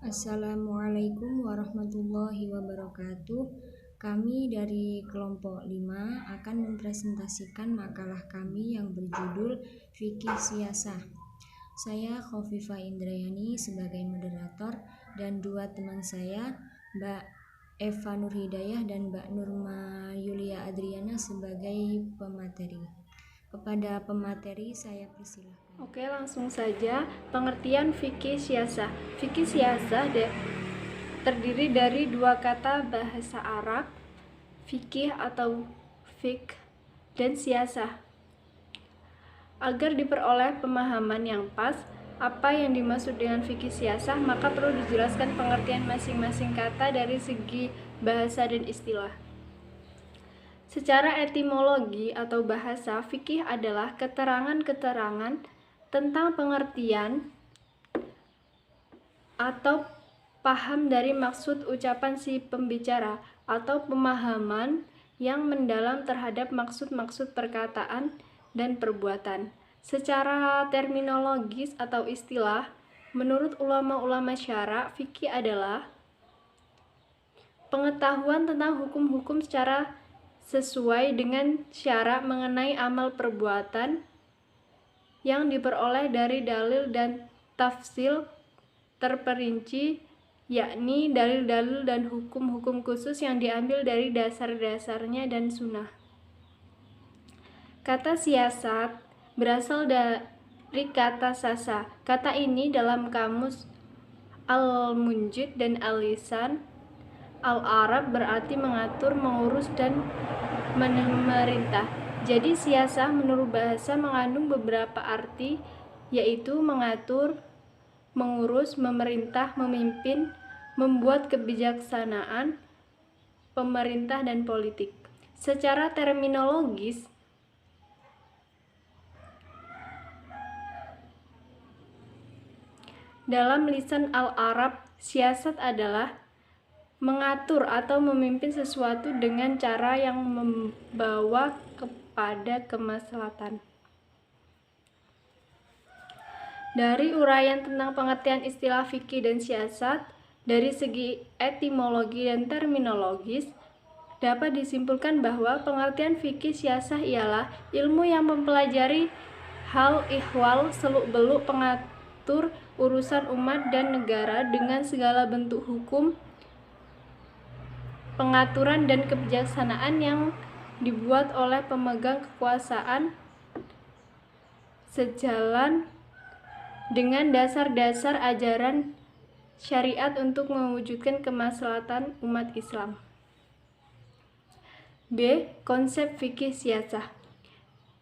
Assalamualaikum warahmatullahi wabarakatuh. Kami dari kelompok 5 akan mempresentasikan makalah kami yang berjudul Fikih Siasah. Saya Khofifah Indrayani sebagai moderator dan dua teman saya, Mbak Eva Nurhidayah dan Mbak Nurma Yulia Adriana sebagai pemateri. Kepada pemateri saya persilahkan. Oke, langsung saja. Pengertian fikih siasah. Fikih siasah terdiri dari dua kata bahasa Arab, fikih atau fik, dan siasah. Agar diperoleh pemahaman yang pas apa yang dimaksud dengan fikih siasah, maka perlu dijelaskan pengertian masing-masing kata dari segi bahasa dan istilah. Secara etimologi atau bahasa, fikih adalah keterangan-keterangan tentang pengertian atau paham dari maksud ucapan si pembicara atau pemahaman yang mendalam terhadap maksud-maksud perkataan dan perbuatan. Secara terminologis atau istilah, menurut ulama-ulama syara, fikih adalah pengetahuan tentang hukum-hukum secara sesuai dengan syara mengenai amal perbuatan yang diperoleh dari dalil dan tafsil terperinci, yakni dalil-dalil dan hukum-hukum khusus yang diambil dari dasar-dasarnya dan sunnah. Kata siasat berasal dari kata sasa. Kata ini dalam kamus Al-Munjid dan Al-Lisan Al-Arab berarti mengatur, mengurus, dan memerintah. Jadi siasah menurut bahasa mengandung beberapa arti, yaitu mengatur, mengurus, memerintah, memimpin, membuat kebijaksanaan, pemerintah, dan politik. Secara terminologis, dalam lisan Al-Arab, siasat adalah mengatur atau memimpin sesuatu dengan cara yang membawa kepada kemaslahatan. Dari uraian tentang pengertian istilah fikih dan siasat, dari segi etimologi dan terminologis, dapat disimpulkan bahwa pengertian fikih siasah ialah ilmu yang mempelajari hal ihwal seluk-beluk pengatur urusan umat dan negara dengan segala bentuk hukum, pengaturan dan kebijaksanaan yang dibuat oleh pemegang kekuasaan sejalan dengan dasar-dasar ajaran syariat untuk mewujudkan kemaslahatan umat Islam. B. Konsep fikih siasah.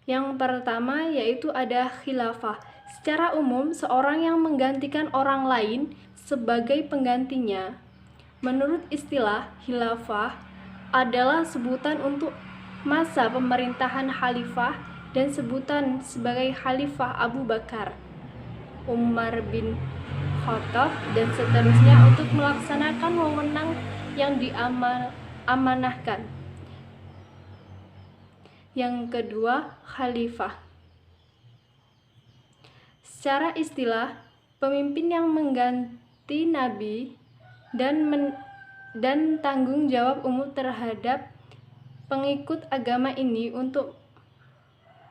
Yang pertama yaitu ada khilafah. Secara umum, seorang yang menggantikan orang lain sebagai penggantinya. Menurut istilah, khilafah adalah sebutan untuk masa pemerintahan khalifah dan sebutan sebagai khalifah Abu Bakar, Umar bin Khattab, dan seterusnya untuk melaksanakan wewenang yang diamanahkan. Yang kedua, khalifah. Secara istilah, pemimpin yang mengganti nabi dan tanggung jawab umum terhadap pengikut agama ini untuk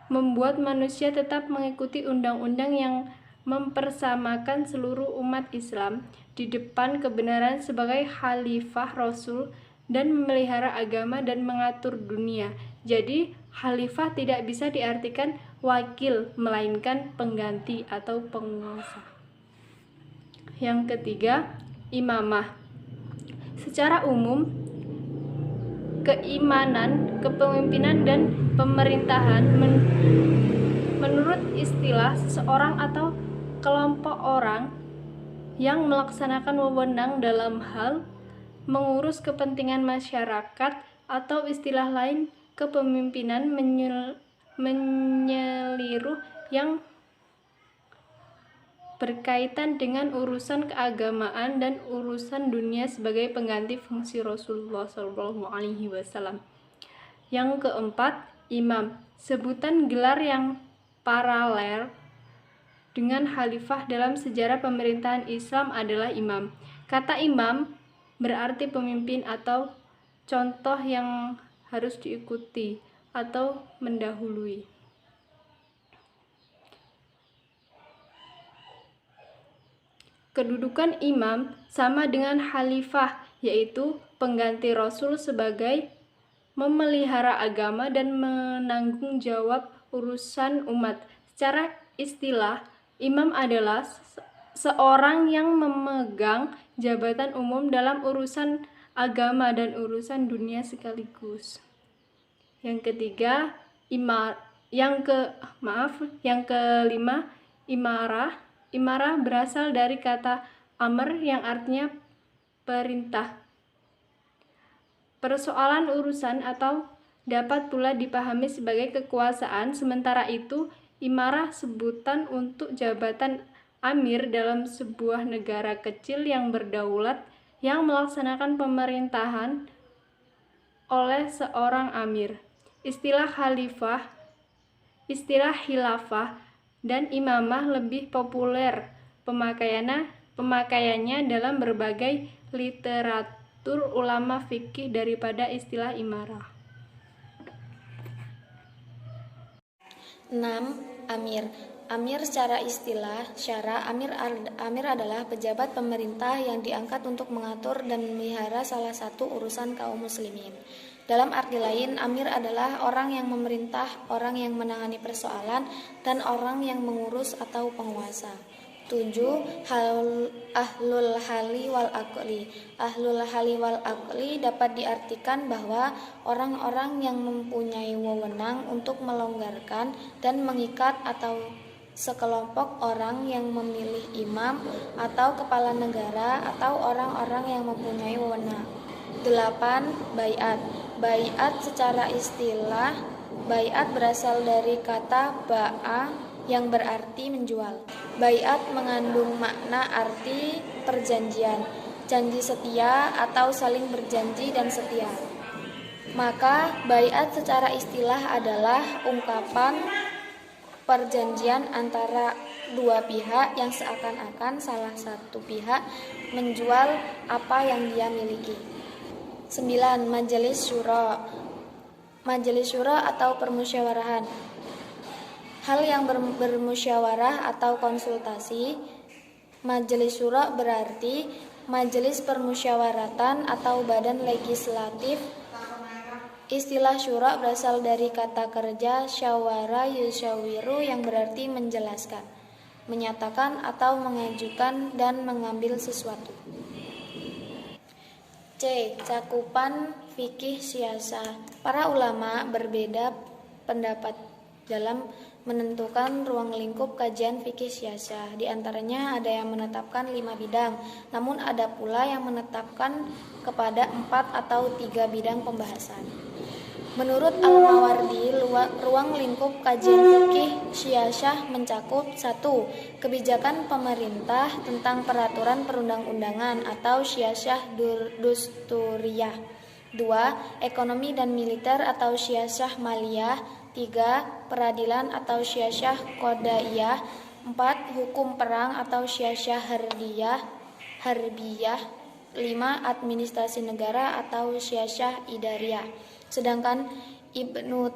membuat manusia tetap mengikuti undang-undang yang mempersamakan seluruh umat Islam di depan kebenaran sebagai khalifah Rasul dan memelihara agama dan mengatur dunia. Jadi, khalifah tidak bisa diartikan wakil, melainkan pengganti atau penguasa. Yang ketiga, imamah. Secara umum, keimanan, kepemimpinan, dan pemerintahan menurut istilah seseorang atau kelompok orang yang melaksanakan wewenang dalam hal mengurus kepentingan masyarakat, atau istilah lain kepemimpinan menyeluruh yang berkaitan dengan urusan keagamaan dan urusan dunia sebagai pengganti fungsi Rasulullah SAW. Yang keempat, imam. Sebutan gelar yang paralel dengan khalifah dalam sejarah pemerintahan Islam adalah imam. Kata imam berarti pemimpin atau contoh yang harus diikuti atau mendahului. Kedudukan imam sama dengan khalifah, yaitu pengganti Rasul sebagai memelihara agama dan menanggung jawab urusan umat. Secara istilah, imam adalah seorang yang memegang jabatan umum dalam urusan agama dan urusan dunia sekaligus. Yang ketiga, yang kelima, imarah. Imarah berasal dari kata amr yang artinya perintah. Persoalan urusan atau dapat pula dipahami sebagai kekuasaan. Sementara itu, imarah sebutan untuk jabatan amir dalam sebuah negara kecil yang berdaulat yang melaksanakan pemerintahan oleh seorang amir. Istilah khilafah dan imamah lebih populer pemakaiannya dalam berbagai literatur ulama fikih daripada istilah imarah. 6. Amir. Amir secara istilah syara, amir adalah pejabat pemerintah yang diangkat untuk mengatur dan memelihara salah satu urusan kaum muslimin. Dalam arti lain, amir adalah orang yang memerintah, orang yang menangani persoalan, dan orang yang mengurus atau penguasa. 7. Ahlul hali wal aqli. Ahlul hali wal aqli dapat diartikan bahwa orang-orang yang mempunyai wewenang untuk melonggarkan dan mengikat atau sekelompok orang yang memilih imam atau kepala negara atau orang-orang yang mempunyai wewenang. 8. Baiat. Baiat secara istilah, baiat berasal dari kata ba'a yang berarti menjual. Baiat mengandung makna arti perjanjian, janji setia atau saling berjanji dan setia. Maka baiat secara istilah adalah ungkapan perjanjian antara dua pihak yang seakan-akan salah satu pihak menjual apa yang dia miliki. 9. Majelis Syura. Majelis Syura atau permusyawarahan. Hal yang bermusyawarah atau konsultasi. Majelis Syura berarti majelis permusyawaratan atau badan legislatif. Istilah syura berasal dari kata kerja syawara yusyawiru yang berarti menjelaskan, menyatakan atau mengajukan dan mengambil sesuatu. C. Cakupan fikih siasah. Para ulama berbeda pendapat dalam menentukan ruang lingkup kajian fikih siasah. Di antaranya ada yang menetapkan 5 bidang, namun ada pula yang menetapkan kepada 4 atau 3 bidang pembahasan. Menurut Al-Mawardi, ruang lingkup kajian fikih syiasah mencakup 1. Kebijakan pemerintah tentang peraturan perundang-undangan atau syiasah dusturiyah. 2. Ekonomi dan militer atau syiasah maliyah. 3. Peradilan atau syiasah qadaiyah. 4. Hukum perang atau syiasah harbiyah. 5. Administrasi negara atau syiasah idariyah. Sedangkan Ibnu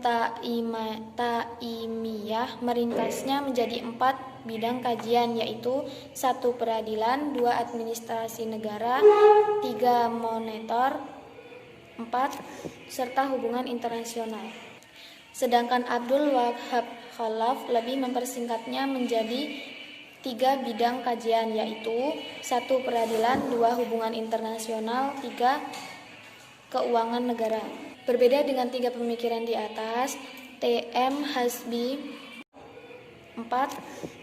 Taimiyah meringkasnya menjadi 4 bidang kajian, yaitu 1. Peradilan, 2. Administrasi negara, 3. Moneter, 4. serta hubungan internasional. Sedangkan Abdul Wahab Khalaf lebih mempersingkatnya menjadi 3 bidang kajian, yaitu 1. Peradilan, 2. Hubungan internasional, 3. Keuangan negara. Berbeda dengan 3 pemikiran di atas, T.M. Hasbi 4.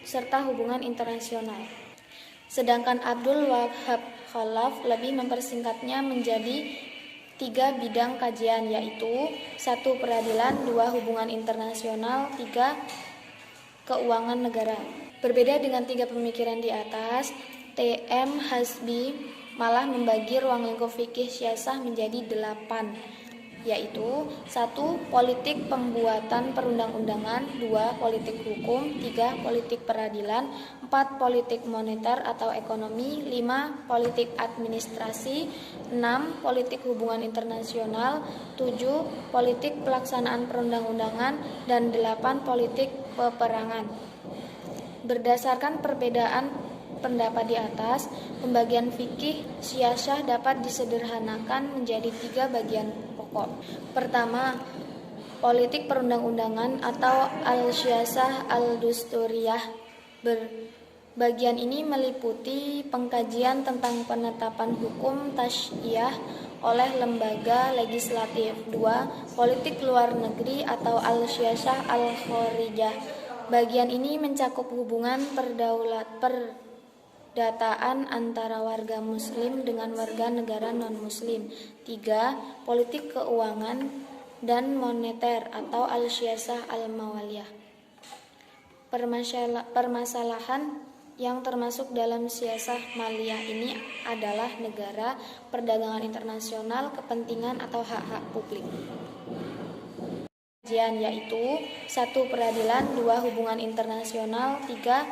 serta hubungan internasional. Sedangkan Abdul Wahab Khalaf lebih mempersingkatnya menjadi 3 bidang kajian, yaitu 1. Peradilan, 2. Hubungan internasional, 3. Keuangan negara. Berbeda dengan 3 pemikiran di atas, T.M. Hasbi malah membagi ruang lingkup fikih syiasah menjadi 8. yaitu 1. Politik pembuatan perundang-undangan, 2. Politik hukum, 3. Politik peradilan, 4. Politik moneter atau ekonomi, 5. Politik administrasi, 6. Politik hubungan internasional, 7. Politik pelaksanaan perundang-undangan, dan 8. Politik peperangan. Berdasarkan perbedaan pendapat di atas, pembagian fikih siyasah dapat disederhanakan menjadi 3 bagian pokok. Pertama, politik perundang-undangan atau al-siyasah al-dusturiyah. Bagian ini meliputi pengkajian tentang penetapan hukum tasyiyah oleh lembaga legislatif. 2. Politik luar negeri atau al-siyasah al-khorijah. Bagian ini mencakup hubungan perdataan antara warga muslim dengan warga negara non-muslim. 3. Politik keuangan dan moneter atau al-siyasah al-mawaliyah. Permasalahan yang termasuk dalam siyasah maliyah ini adalah negara, perdagangan internasional, kepentingan atau hak-hak publik. Yaitu 1. Peradilan, 2. Hubungan internasional, 3.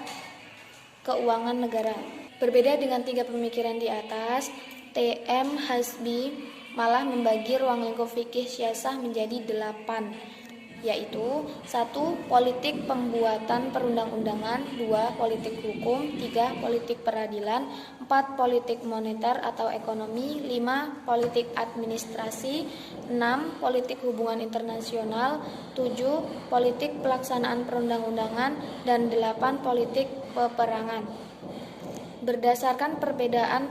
Keuangan negara. Berbeda dengan 3 pemikiran di atas, T.M. Hasbi malah membagi ruang lingkup fikih siyasah menjadi 8, yaitu 1. Politik pembuatan perundang-undangan, 2. Politik hukum, 3. Politik peradilan, 4. Politik moneter atau ekonomi, 5. Politik administrasi, 6. Politik hubungan internasional, 7. Politik pelaksanaan perundang-undangan, dan 8. Politik peperangan. Berdasarkan perbedaan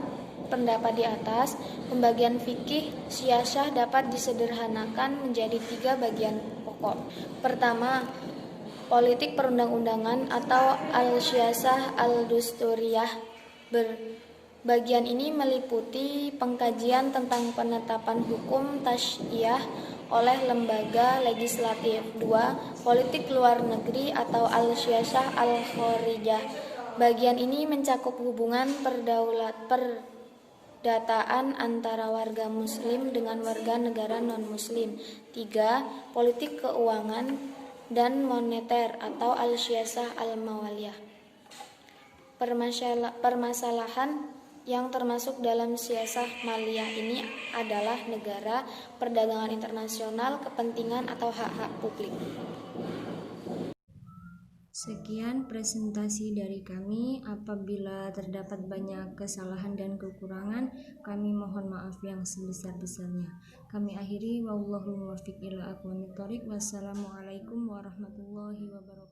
pendapat di atas, pembagian fikih siyasah dapat disederhanakan menjadi 3 bagian pokok. Pertama, politik perundang-undangan atau al-siyasah al-dusturiyah. Bagian ini meliputi pengkajian tentang penetapan hukum tasyiyah oleh lembaga legislatif. 2. Politik luar negeri atau al-siyasah al-khorijah. Bagian ini mencakup hubungan perdataan antara warga muslim dengan warga negara non-muslim. 3. Politik keuangan dan moneter atau al-siyasah al-mawaliyah. Permasalahan yang termasuk dalam siyasah maliyah ini adalah negara, perdagangan internasional, kepentingan atau hak-hak publik. Sekian presentasi dari kami. Apabila terdapat banyak kesalahan dan kekurangan, kami mohon maaf yang sebesar-besarnya. Kami akhiri, wallahul muwaffiq ila aqwamit thoriq. Wassalamualaikum warahmatullahi wabarakatuh.